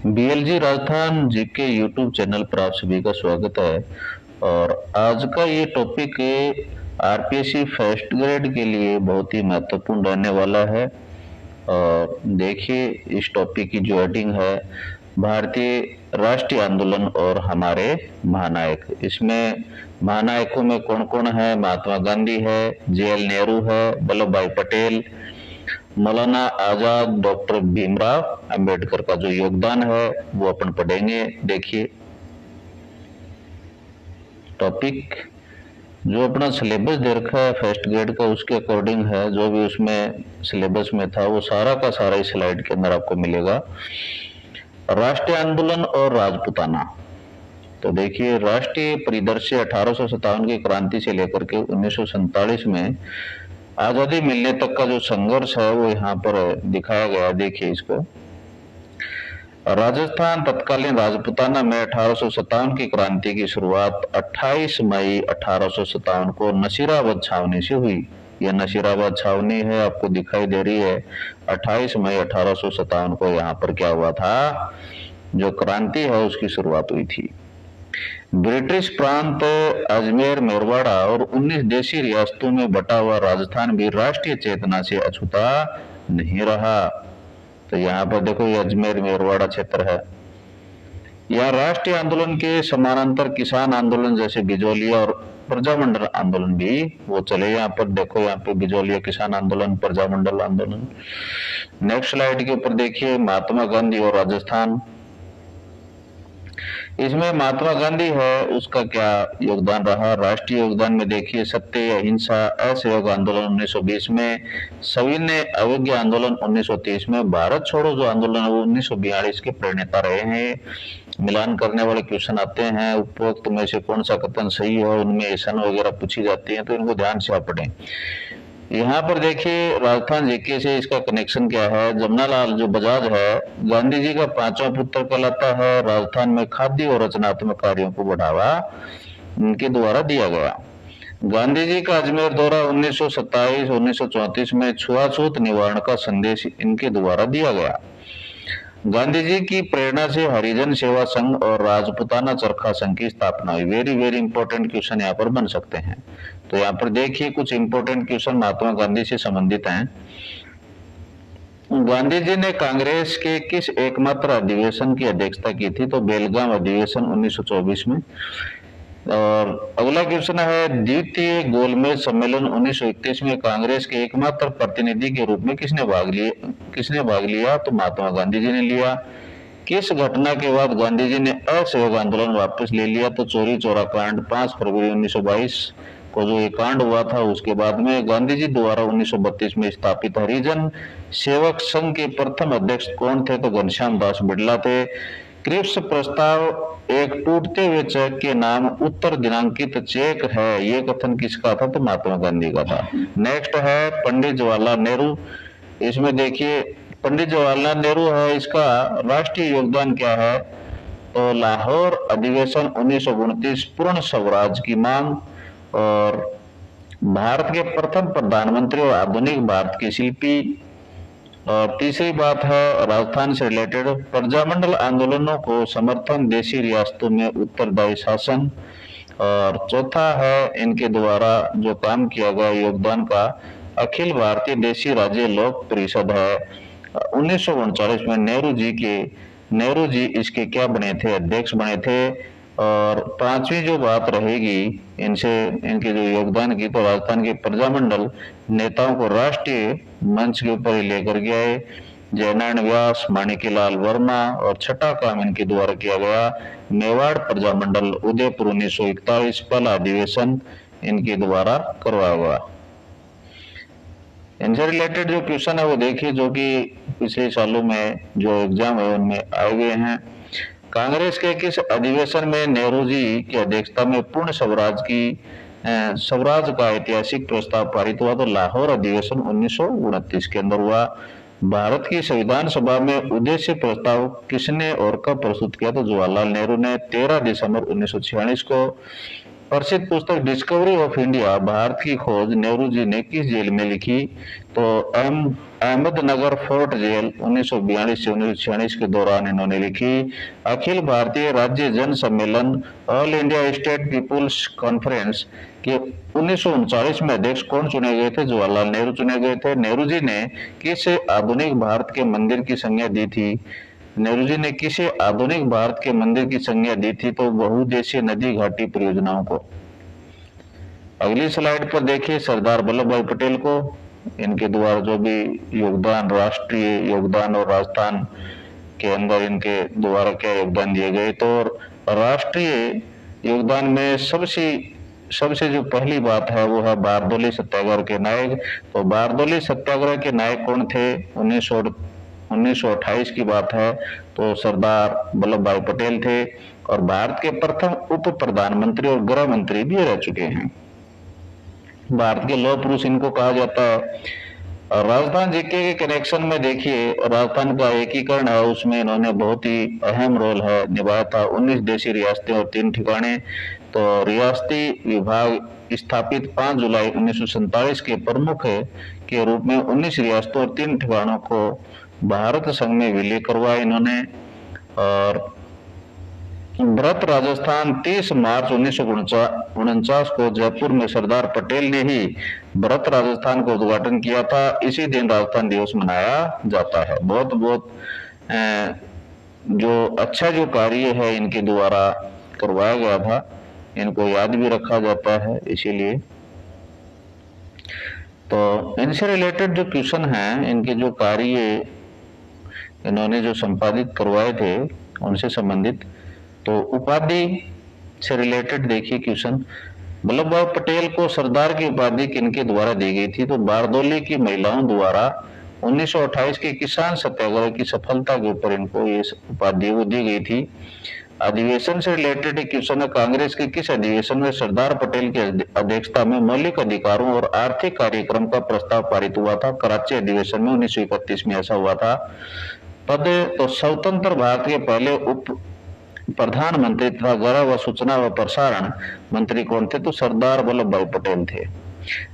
बीएलजी Rajasthan GK YouTube channel पर आप सभी का स्वागत है। और आज का ये टॉपिक आरपीएससी फर्स्ट ग्रेड के लिए बहुत ही महत्वपूर्ण रहने वाला है। और देखिए, इस टॉपिक की जो हेडिंग है, भारतीय राष्ट्रीय आंदोलन और हमारे महानायक। इसमें महानायकों में कौन कौन है? महात्मा गांधी है, जेएल नेहरू है, वल्लभ भाई पटेल, मौलाना आजाद, डॉक्टर भीमराव अंबेडकर का जो योगदान है वो अपन पढ़ेंगे। देखिए, टॉपिक जो अपना सिलेबस दे रखा है फर्स्ट ग्रेड का, उसके अकॉर्डिंग है। जो भी उसमें सिलेबस में था वो सारा का सारा इस स्लाइड के अंदर आपको मिलेगा। राष्ट्रीय आंदोलन और राजपूताना। तो देखिए, राष्ट्रीय परिदृश्य 1857 की क्रांति से लेकर के 1947 में आजादी मिलने तक का जो संघर्ष है वो यहाँ पर दिखाया गया। देखिए इसको। राजस्थान तत्कालीन राजपूताना में 1857 की क्रांति की शुरुआत 28 मई 1857 को नसीराबाद छावनी से हुई। यह नसीराबाद छावनी है, आपको दिखाई दे रही है। 28 मई 1857 को यहाँ पर क्या हुआ था? जो क्रांति है उसकी शुरुआत हुई थी। ब्रिटिश प्रांत अजमेर, मेरवाड़ा और 19 देशी रियासतों में बटा हुआ राजस्थान भी राष्ट्रीय चेतना से अछूता नहीं रहा। तो यहाँ पर देखो, ये अजमेर मेरवाड़ा क्षेत्र है। यहाँ राष्ट्रीय आंदोलन के समानांतर किसान आंदोलन जैसे बिजोलिया और प्रजामंडल आंदोलन भी वो चले। यहाँ पर देखो, यहाँ पे बिजोलिया किसान आंदोलन, प्रजामंडल आंदोलन। नेक्स्ट स्लाइड के ऊपर देखिए, महात्मा गांधी और राजस्थान। इसमें महात्मा गांधी है, उसका क्या योगदान रहा? राष्ट्रीय योगदान में देखिए, सत्य, अहिंसा, असहयोग आंदोलन 1920 में, सविनय अवज्ञा आंदोलन 1930 में, भारत छोड़ो जो आंदोलन है वो 1942 के प्रणेता रहे हैं। मिलान करने वाले क्वेश्चन आते हैं, उपरोक्त में से कौन सा कथन सही है, उनमें ऐसा वगैरह पूछी जाती है, तो इनको ध्यान से आप पढ़ें। यहाँ पर देखिए, राजस्थान जीके से इसका कनेक्शन क्या है? जमनालाल जो बजाज है, गांधी जी का पांचवा पुत्र कहलाता है। राजस्थान में खाद्य और रचनात्मक कार्यों को बढ़ावा इनके द्वारा दिया गया। गांधी जी का अजमेर दौरा 1927-1934 में छुआछूत निवारण का संदेश इनके द्वारा दिया गया। गांधी जी की प्रेरणा से हरिजन सेवा संघ और राजपूताना चरखा संघ की स्थापना हुई। वेरी वेरी इंपॉर्टेंट क्वेश्चन यहाँ पर बन सकते हैं। तो यहाँ पर देखिए, कुछ इंपॉर्टेंट क्वेश्चन महात्मा गांधी से संबंधित हैं। गांधी जी ने कांग्रेस के किस एकमात्र अधिवेशन की अध्यक्षता की थी? तो बेलगाम अधिवेशन 1924 में। और अगला क्वेश्चन है, द्वितीय गोलमेज सम्मेलन 1931 में कांग्रेस के एकमात्र प्रतिनिधि के रूप में किसने भाग लिया? तो महात्मा गांधी जी ने लिया। किस घटना के बाद गांधी जी ने असहयोग आंदोलन वापस ले लिया? तो चोरी चौरा कांड 5 फरवरी 1922 को जो ये कांड हुआ था, उसके बाद में गांधी जी द्वारा 1932 में स्थापित हरिजन सेवक संघ के प्रथम अध्यक्ष कौन थे? तो घनश्याम दास बिड़ला थे। क्रिप्स प्रस्ताव एक टूटते हुए चेक के नाम उत्तर दिनांकित चेक है, ये कथन किसका था? तो महात्मा गांधी का था। नेक्स्ट है पंडित जवाहरलाल नेहरू। इसमें देखिए, पंडित जवाहरलाल नेहरू है, इसका राष्ट्रीय योगदान क्या है? तो लाहौर अधिवेशन 1929, पूर्ण स्वराज की मांग, और भारत के प्रथम प्रधानमंत्री और आधुनिक भारत के शिल्पी। और तीसरी बात है राजस्थान से रिलेटेड, प्रजामंडल आंदोलनों को समर्थन, देशी रियासतों में उत्तरदायी शासन। और चौथा है इनके द्वारा जो काम किया गया योगदान का, अखिल भारतीय देशी राज्य लोक परिषद है। 1939 में नेहरू जी इसके क्या बने थे? अध्यक्ष बने थे। और पांचवी जो बात रहेगी इनके जो योगदान की, तो राजस्थान के प्रजामंडल नेताओं को राष्ट्रीय मंच के ऊपर लेकर के आए। जयनारायण व्यास, माणिक्यलाल वर्मा, और छठा काम इनके द्वारा किया गया, मेवाड़ प्रजामंडल उदयपुर 1941 पहला अधिवेशन इनके द्वारा करवाया गया। इनसे रिलेटेड जो क्वेश्चन है वो देखिए, जो कि पिछले सालों में जो एग्जाम है उनमें आए हुए हैं। कांग्रेस के किस अधिवेशन में नेहरू जी की अध्यक्षता में पूर्ण स्वराज का ऐतिहासिक प्रस्ताव पारित हुआ? तो लाहौर अधिवेशन 1929 के अंदर हुआ। भारत की संविधान सभा में उद्देश्य प्रस्ताव किसने और कब प्रस्तुत किया? तो जवाहरलाल नेहरू ने 13 दिसंबर 1946 को। प्रसिद्ध पुस्तक डिस्कवरी ऑफ इंडिया भारत की खोज नेहरू जी ने किस जेल में लिखी? तो अहमदनगर फोर्ट जेल 1942 से 1946 के दौरान इन्होंने लिखी। अखिल भारतीय राज्य जन सम्मेलन All India State People's Conference के 1939 में अध्यक्ष कौन चुने गए थे? जवाहरलाल नेहरू चुने गए थे। नेहरू जी ने किस आधुनिक भारत के मंदिर की संज्ञा दी थी? नेहरू जी ने किसे आधुनिक भारत के मंदिर की संज्ञा दी थी? तो बहुउद्देशीय नदी घाटी परियोजनाओं को। अगली स्लाइड पर देखिए सरदार वल्लभ भाई पटेल को, इनके द्वारा जो भी योगदान, राष्ट्रीय योगदान और राजस्थान के अंदर इनके द्वारा क्या योगदान दिए गए। तो राष्ट्रीय योगदान में सबसे जो पहली बात है वो है बारदोली सत्याग्रह के नायक। तो बारदोली सत्याग्रह के नायक कौन थे? 1928 की बात है, तो सरदार वल्लभ भाई पटेल थे और भारत के प्रथम उप प्रधानमंत्री और गृह मंत्री भी रह चुके हैं। भारत के लौह पुरुष इनको कहा जाता है। और राजस्थान जीके के कनेक्शन में देखिए, राजस्थान का एकीकरण है, उसमें इन्होंने बहुत ही अहम रोल है निभाया था। 19 देशी रियासतें और 3 ठिकाने। तो रियासती विभाग स्थापित 5 जुलाई 1947 के प्रमुख के रूप में 19 रियासतों और 3 ठिकानों को भारत संघ में विलय करवाया इन्होंने। और व्रत राजस्थान 30 मार्च 1949 को जयपुर में सरदार पटेल ने ही व्रत राजस्थान का उद्घाटन किया था। इसी दिन राजस्थान दिवस मनाया जाता है। बहुत जो अच्छा जो कार्य है इनके द्वारा करवाया गया था, इनको याद भी रखा जाता है इसीलिए। तो इनसे रिलेटेड जो क्वेश्चन हैं, इनके जो कार्य इन्होंने जो संपादित करवाए थे उनसे संबंधित, तो उपाधि से रिलेटेड देखिए क्वेश्चन। वल्लभ भाई पटेल को सरदार की उपाधि किनके द्वारा दी गई थी? तो बारदोली की महिलाओं द्वारा 1928 के किसान सत्याग्रह की सफलता के ऊपर इनको ये उपाधि वो दी गई थी। अधिवेशन से रिलेटेड क्वेश्चन है, कांग्रेस के किस अधिवेशन में सरदार पटेल की अध्यक्षता में मौलिक अधिकारों और आर्थिक कार्यक्रम का प्रस्ताव पारित हुआ था? कराची अधिवेशन में 1931 में ऐसा हुआ था। पद तो स्वतंत्र भारत के पहले उप प्रधानमंत्री तथा गृह व सूचना व प्रसारण मंत्री कौन थे? तो सरदार वल्लभ भाई पटेल थे।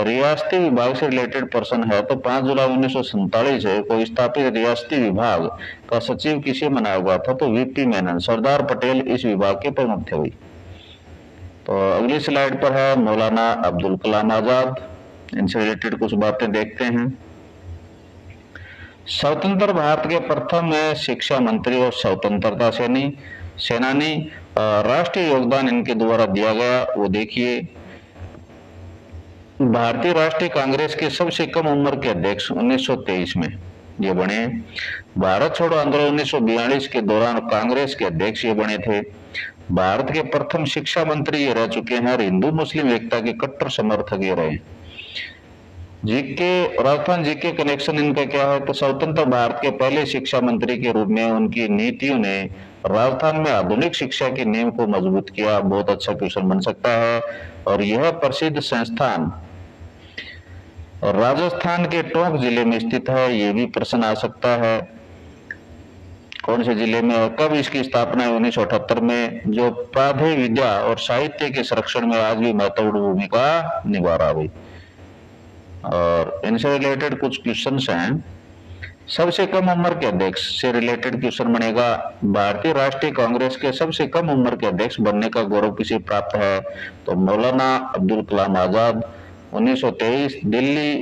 रियासती विभाग से रिलेटेड प्रश्न है, तो 5 जुलाई 1947 को स्थापित रियासती विभाग का सचिव किसे बनाया हुआ था? तो वीपी मेनन। सरदार पटेल इस विभाग के प्रमुख थे भाई। तो अगली स्लाइड पर है मौलाना अब्दुल कलाम आजाद, इनसे रिलेटेड कुछ बातें देखते हैं। स्वतंत्र भारत के प्रथम शिक्षा मंत्री और स्वतंत्रता सेनानी। राष्ट्रीय योगदान इनके द्वारा दिया गया वो देखिए। भारतीय राष्ट्रीय कांग्रेस के सबसे कम उम्र के अध्यक्ष 1923 में ये बने। भारत छोड़ो आंदोलन 1942 के दौरान कांग्रेस के अध्यक्ष ये बने थे। भारत के प्रथम शिक्षा मंत्री ये रह चुके हैं और हिंदू मुस्लिम एकता के कट्टर समर्थक ये रहे। जीके राजस्थान जीके कनेक्शन इनका क्या है? तो स्वतंत्र भारत के पहले शिक्षा मंत्री के रूप में उनकी नीतियों ने राजस्थान में आधुनिक शिक्षा की नींव को मजबूत किया। बहुत अच्छा क्वेश्चन बन सकता है। और यह प्रसिद्ध संस्थान राजस्थान के टोंक जिले में स्थित है, ये भी प्रश्न आ सकता है। कौन से जिले में और कब इसकी स्थापना है? 1978 में, जो प्राधे विद्या और साहित्य के संरक्षण में आज भी महत्वपूर्ण भूमिका निभा रहा है। और इनसे रिलेटेड कुछ क्वेश्चंस हैं। सबसे कम उम्र के अध्यक्ष से रिलेटेड क्वेश्चन बनेगा। भारतीय राष्ट्रीय कांग्रेस के सबसे कम उम्र के अध्यक्ष बनने का गौरव किसे प्राप्त है? तो मौलाना अब्दुल कलाम आजाद। 1923 दिल्ली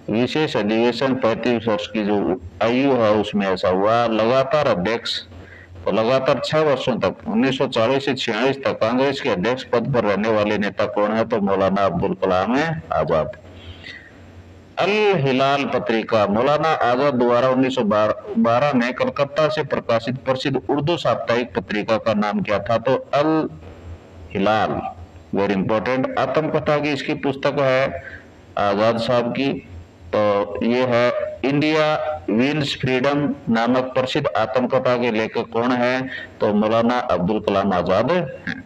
विशेष अधिवेशन 35 वर्ष की जो आयु है उसमें ऐसा हुआ। लगातार अध्यक्ष, तो लगातार 6 वर्षों तक 1940 से 46 तक कांग्रेस के अध्यक्ष पद पर रहने वाले नेता कौन है? तो मौलाना अब्दुल कलाम आजाद। अल हिलाल पत्रिका मौलाना आजाद द्वारा 1912 में कलकत्ता से प्रकाशित प्रसिद्ध उर्दू साप्ताहिक पत्रिका का नाम क्या था? तो अल हिलाल। Very important. आत्मकथा की इसकी पुस्तक है आजाद साहब की। तो ये है इंडिया विंस फ्रीडम नामक प्रसिद्ध आत्मकथा के लेखक कौन है? तो मौलाना अब्दुल कलाम आजाद हैं।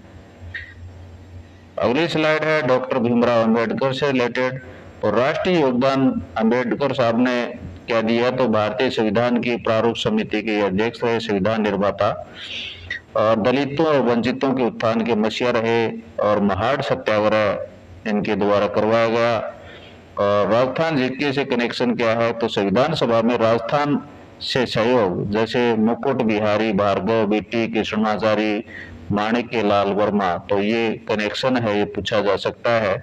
अगली स्लाइड है डॉक्टर भीमराव अंबेडकर से रिलेटेड। तो राष्ट्रीय योगदान अंबेडकर साहब ने क्या दिया? तो भारतीय संविधान की प्रारूप समिति के अध्यक्ष रहे, संविधान निर्माता। और दलितों और वंचितों के उत्थान के मसीहा रहे और महाड़ सत्याग्रह इनके द्वारा करवाया गया। और राजस्थान जीके से कनेक्शन क्या है, तो संविधान सभा में राजस्थान से सहयोग, जैसे मुकुट बिहारी भार्गव, बीटी कृष्णाचारी, माणिक्य लाल वर्मा, तो ये कनेक्शन है, ये पूछा जा सकता है।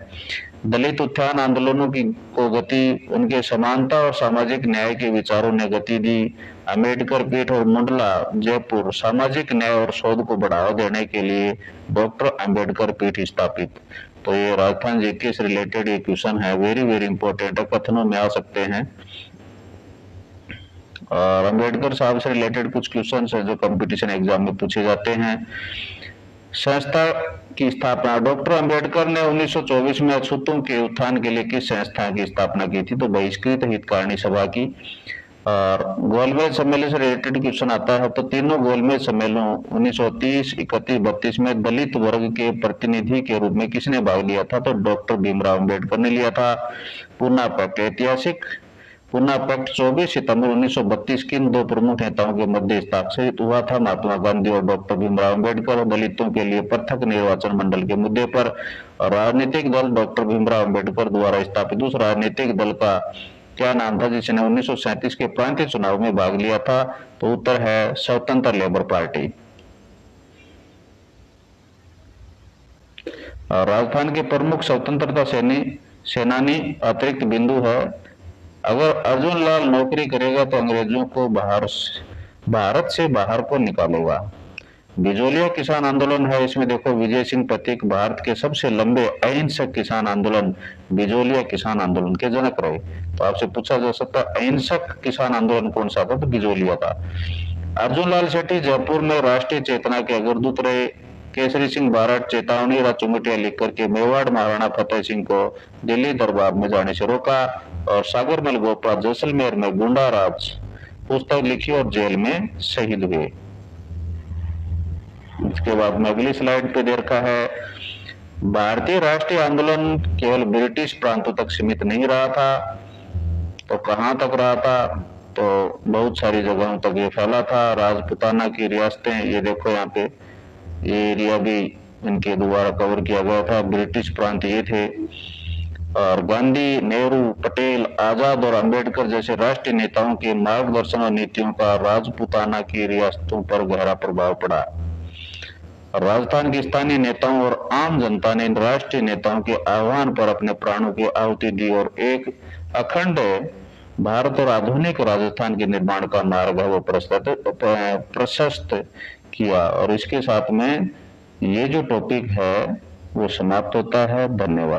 दलित उत्थान आंदोलनों की को गति उनके समानता और सामाजिक न्याय के विचारों ने गति दी। अम्बेडकर पीठ और मुंडला जयपुर सामाजिक न्याय और शोध को बढ़ावा देने के लिए डॉक्टर अम्बेडकर पीठ स्थापित। तो ये राजस्थान जीके से रिलेटेड ये क्वेश्चन है, वेरी वेरी इंपॉर्टेंट है, कथनों में आ सकते हैं। और अम्बेडकर साहब से रिलेटेड कुछ क्वेश्चन है जो कंपटीशन एग्जाम में पूछे जाते हैं। संस्था की स्थापना, डॉक्टर अंबेडकर ने 1924 में अछूतों के उत्थान के लिए किस संस्था की स्थापना की थी, तो बहिष्कृत हितकारिणी सभा की। और गोलमेज सम्मेलन से रिलेटेड क्वेश्चन आता है, तो तीनों गोलमेज सम्मेलनों 1930, 31, 32 में दलित वर्ग के प्रतिनिधि के रूप में किसने भाग लिया था, तो डॉक्टर भीमराव अंबेडकर ने लिया था। पूना पैक्ट ऐतिहासिक, पूना पैक्ट 24 सितंबर 1932 किन दो प्रमुख नेताओं के मध्य हस्ताक्षरित हुआ था, महात्मा गांधी और डॉक्टर भीमराव अंबेडकर। दलितों के लिए पृथक निर्वाचन मंडल के मुद्दे पर राजनीतिक दल डॉक्टर भीमराव अंबेडकर द्वारा स्थापित उस राजनीतिक दल का क्या नाम था जिसने 1937 के प्रांतीय चुनाव में भाग लिया था, तो उत्तर है स्वतंत्र लेबर पार्टी। राजस्थान के प्रमुख स्वतंत्रता सेनानी अतिरिक्त बिंदु है, अगर अर्जुन लाल नौकरी करेगा तो अंग्रेजों को भारत से बाहर को निकालेगा। बिजोलिया किसान आंदोलन है, इसमें देखो विजय सिंह प्रतीक भारत के सबसे लंबे अहिंसक किसान आंदोलन बिजोलिया किसान आंदोलन के जनक रहे। तो आपसे पूछा जा सकता है अहिंसक किसान आंदोलन कौन सा था, तो बिजोलिया था। अर्जुन लाल शेट्टी जयपुर में राष्ट्रीय चेतना के अग्रदूत रहे। केसरी सिंह बारट चेतावनी चुमटिया लिख करके मेवाड़ महाराणा फतेह सिंह को दिल्ली दरबार में जाने से रोका। और सागरमल गोपाल जैसलमेर में गुंडा राज पुस्तक लिखी और जेल में शहीद हुए। इसके बाद में अगली स्लाइड पे देखा है, भारतीय राष्ट्रीय आंदोलन केवल ब्रिटिश प्रांतों तक सीमित नहीं रहा था, तो कहां तक रहा था, तो बहुत सारी जगहों तक ये फैला था। राजपुताना की रियासतें, ये देखो यहाँ पे ये एरिया भी इनके द्वारा कवर किया गया था, ब्रिटिश प्रांत ये थे। और गांधी, नेहरू, पटेल, आजाद और अंबेडकर जैसे राष्ट्रीय नेताओं के मार्गदर्शन और नीतियों का राजपुताना की रियासतों पर गहरा प्रभाव पड़ा। राजस्थान के स्थानीय नेताओं और आम जनता ने इन राष्ट्रीय नेताओं के आह्वान पर अपने प्राणों की आहुति दी और एक अखंड भारत और आधुनिक राजस्थान के निर्माण का मार्ग है वो प्रशस्त किया। और इसके साथ में ये जो टॉपिक है वो समाप्त होता है। धन्यवाद।